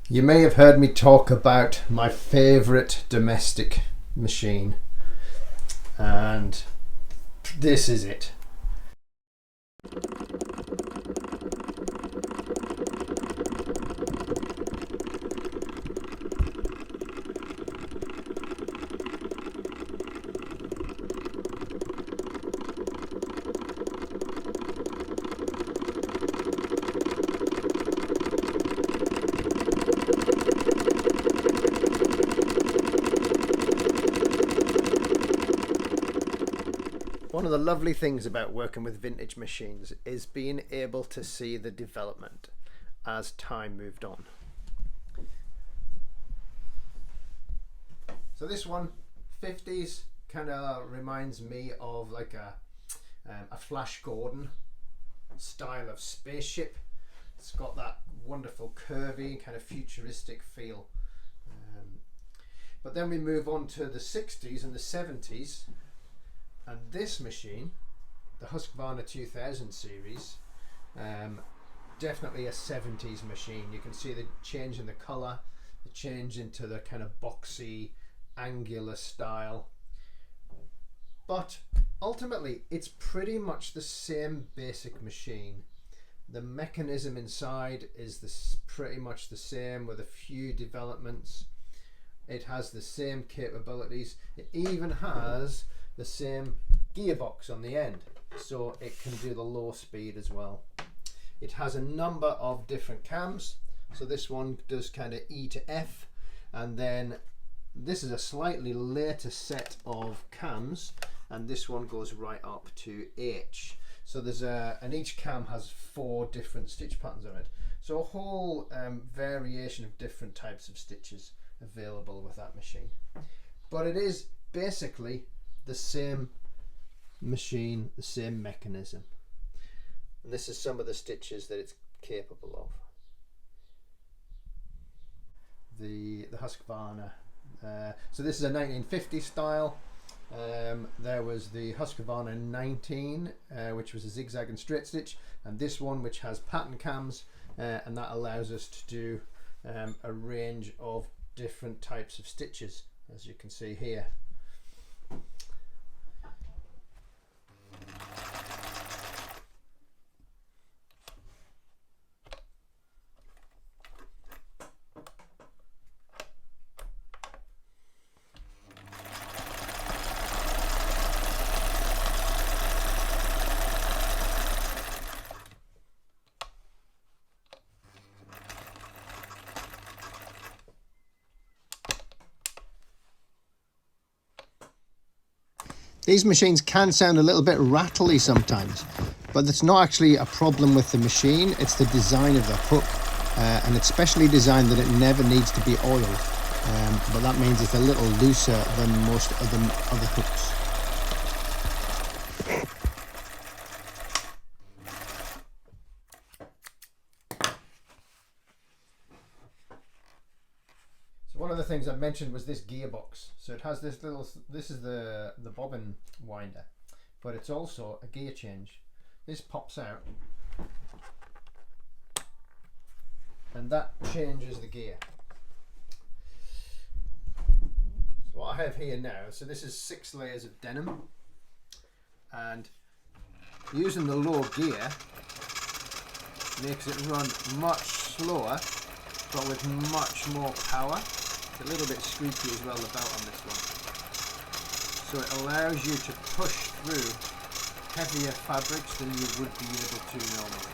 You may have heard me talk about my favourite domestic machine, and this is it. One of the lovely things about working with vintage machines is being able to see the development as time moved on. So this one, 50s, kind of reminds me of like a Flash Gordon style of spaceship. It's got that wonderful curvy kind of futuristic feel. But then we move on to the 60s and the 70s. And this machine, the Husqvarna 2000 series, definitely a 70s machine. You can see the change in the colour, the change into the kind of boxy, angular style. But ultimately, it's pretty much the same basic machine. The mechanism inside is pretty much the same with a few developments. It has the same capabilities. It even has the same gearbox on the end, so it can do the low speed as well. It has a number of different cams, so this one does kind of E to F, and then this is a slightly later set of cams, and this one goes right up to H. So there's and each cam has 4 different stitch patterns on it, so a whole variation of different types of stitches available with that machine. But it is basically the same machine, the same mechanism. And this is some of the stitches that it's capable of. The Husqvarna. So this is a 1950 style. There was the Husqvarna 19, which was a zigzag and straight stitch, and this one which has pattern cams, and that allows us to do a range of different types of stitches, as you can see here. These machines can sound a little bit rattly sometimes, but that's not actually a problem with the machine. It's the design of the hook, and it's specially designed that it never needs to be oiled, but that means it's a little looser than most of the other hooks. One of the things I mentioned was this gearbox. So it has this little, this is the bobbin winder, but it's also a gear change. This pops out and that changes the gear. So what I have here now, so this is 6 layers of denim, and using the low gear makes it run much slower but with much more power. A little bit squeaky as well, the belt on this one, so it allows you to push through heavier fabrics than you would be able to normally,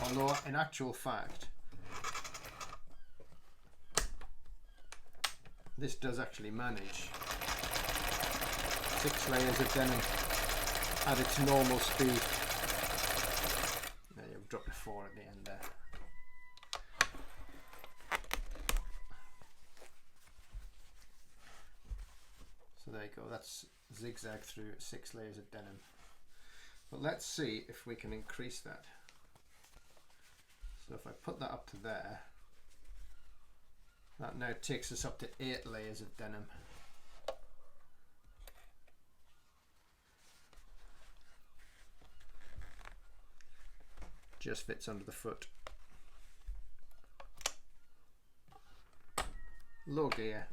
although in actual fact this does actually manage 6 layers of denim at its normal speed. There, you've dropped a 4 at the end there. So there you go, that's zigzag through 6 layers of denim. But let's see if we can increase that. So if I put that up to there, that now takes us up to 8 layers of denim. Just fits under the foot. low gear.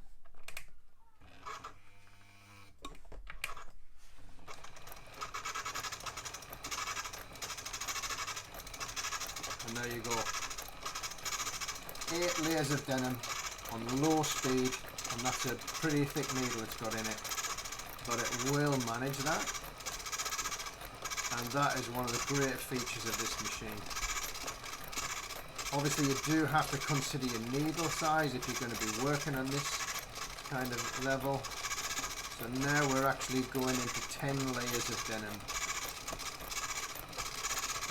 And there you go. 8 layers of denim on low speed, and that's a pretty thick needle it's got in it, but it will manage that, and that is one of the great features of this machine. Obviously you do have to consider your needle size if you're going to be working on this kind of level. So now we're actually going into 10 layers of denim,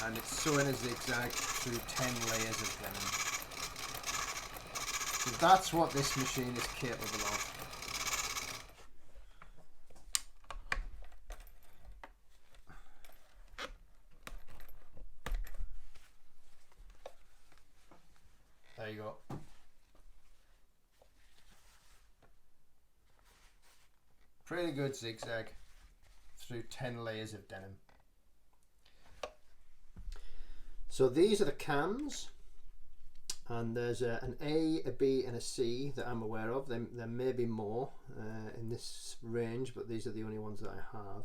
and it's sewing a zigzag through 10 layers of denim. So that's what this machine is capable of. There you go. Pretty good zigzag through 10 layers of denim. So these are the cams, and there's an A, a B and a C that I'm aware of. There may be more in this range, but these are the only ones that I have.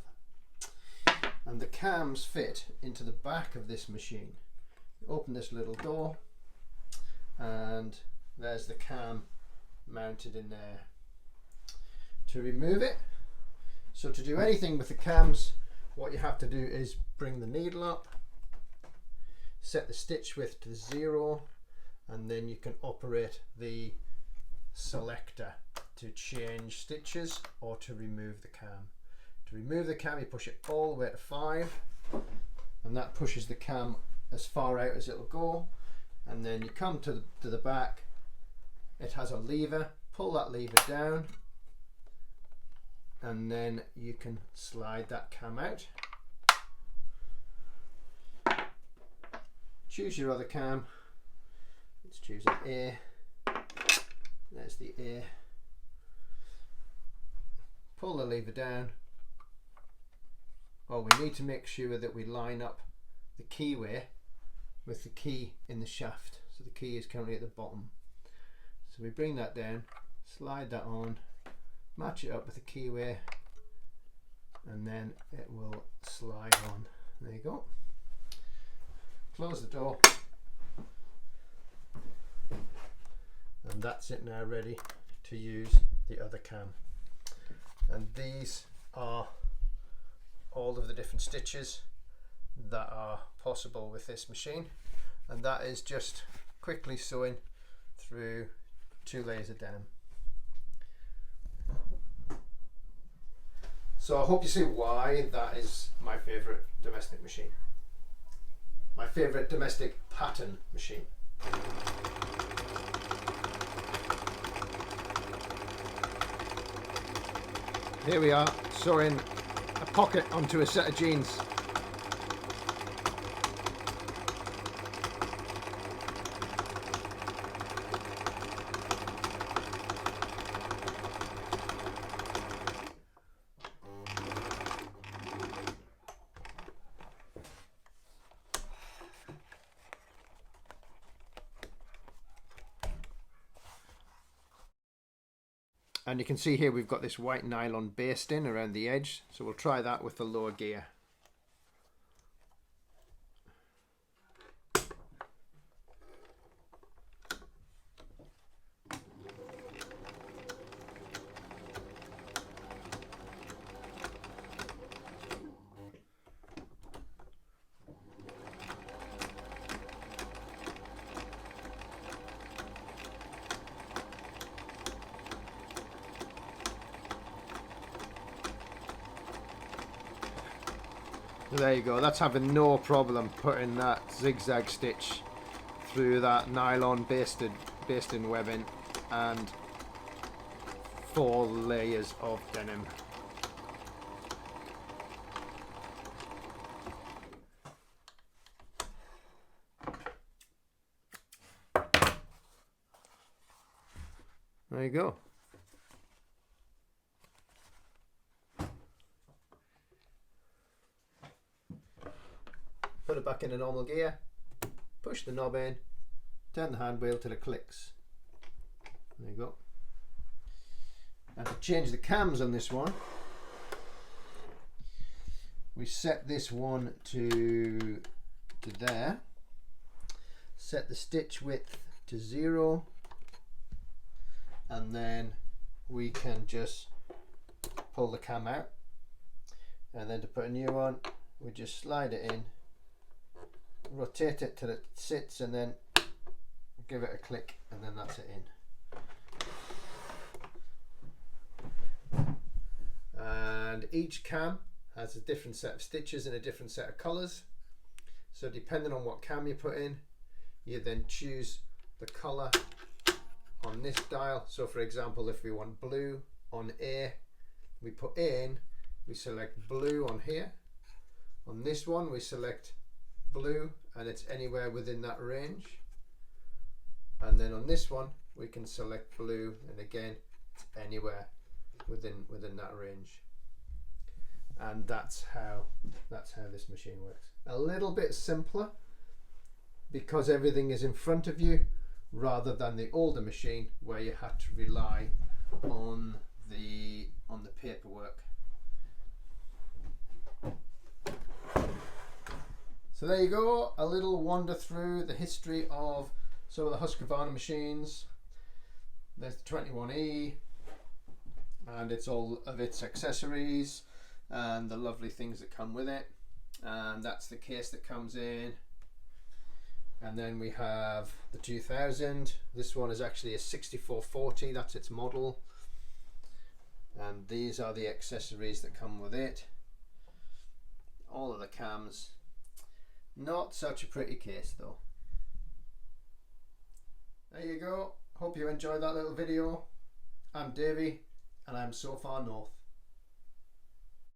And the cams fit into the back of this machine. Open this little door, and there's the cam mounted in there. To remove it, so to do anything with the cams, what you have to do is bring the needle up, set the stitch width to 0, and then you can operate the selector to change stitches or to remove the cam. To remove the cam, you push it all the way to 5, and that pushes the cam as far out as it'll go, and then you come to the back. It has a lever, pull that lever down, and then you can slide that cam out. Choose your other cam. Let's choose an A. There's the A. Pull the lever down. Oh, we need to make sure that we line up the keyway with the key in the shaft. So the key is currently at the bottom. So we bring that down, slide that on, match it up with the keyway, and then it will slide on. There you go. Close the door, and that's it now, ready to use the other cam. And these are all of the different stitches that are possible with this machine, and that is just quickly sewing through 2 layers of denim. So I hope you see why that is my favourite domestic machine. My favourite domestic pattern machine. Here we are, sewing a pocket onto a set of jeans. And you can see here we've got this white nylon basting around the edge, so we'll try that with the lower gear. There you go, that's having no problem putting that zigzag stitch through that nylon basting webbing and 4 layers of denim. There you go. Put it back in a normal gear, push the knob in, turn the hand wheel till it clicks. There you go. And to change the cams on this one, we set this one to there, set the stitch width to 0, and then we can just pull the cam out, and then to put a new one we just slide it in, rotate it till it sits, and then give it a click, and then that's it in. And each cam has a different set of stitches and a different set of colours, so depending on what cam you put in, you then choose the colour on this dial. So for example, if we want blue on A, we put in, we select blue on here. On this one we select blue, and it's anywhere within that range. And then on this one we can select blue, and again it's anywhere within that range. And that's how this machine works. A little bit simpler because everything is in front of you, rather than the older machine where you had to rely on the paperwork. So there you go, a little wander through the history of some of the Husqvarna machines. There's the 21E, and it's all of its accessories and the lovely things that come with it, and that's the case that comes in. And then we have the 2000. This one is actually a 6440, that's its model, and these are the accessories that come with it. All of the cams. Not such a pretty case though. There you go, hope you enjoyed that little video. I'm Davey, and I'm So Far North.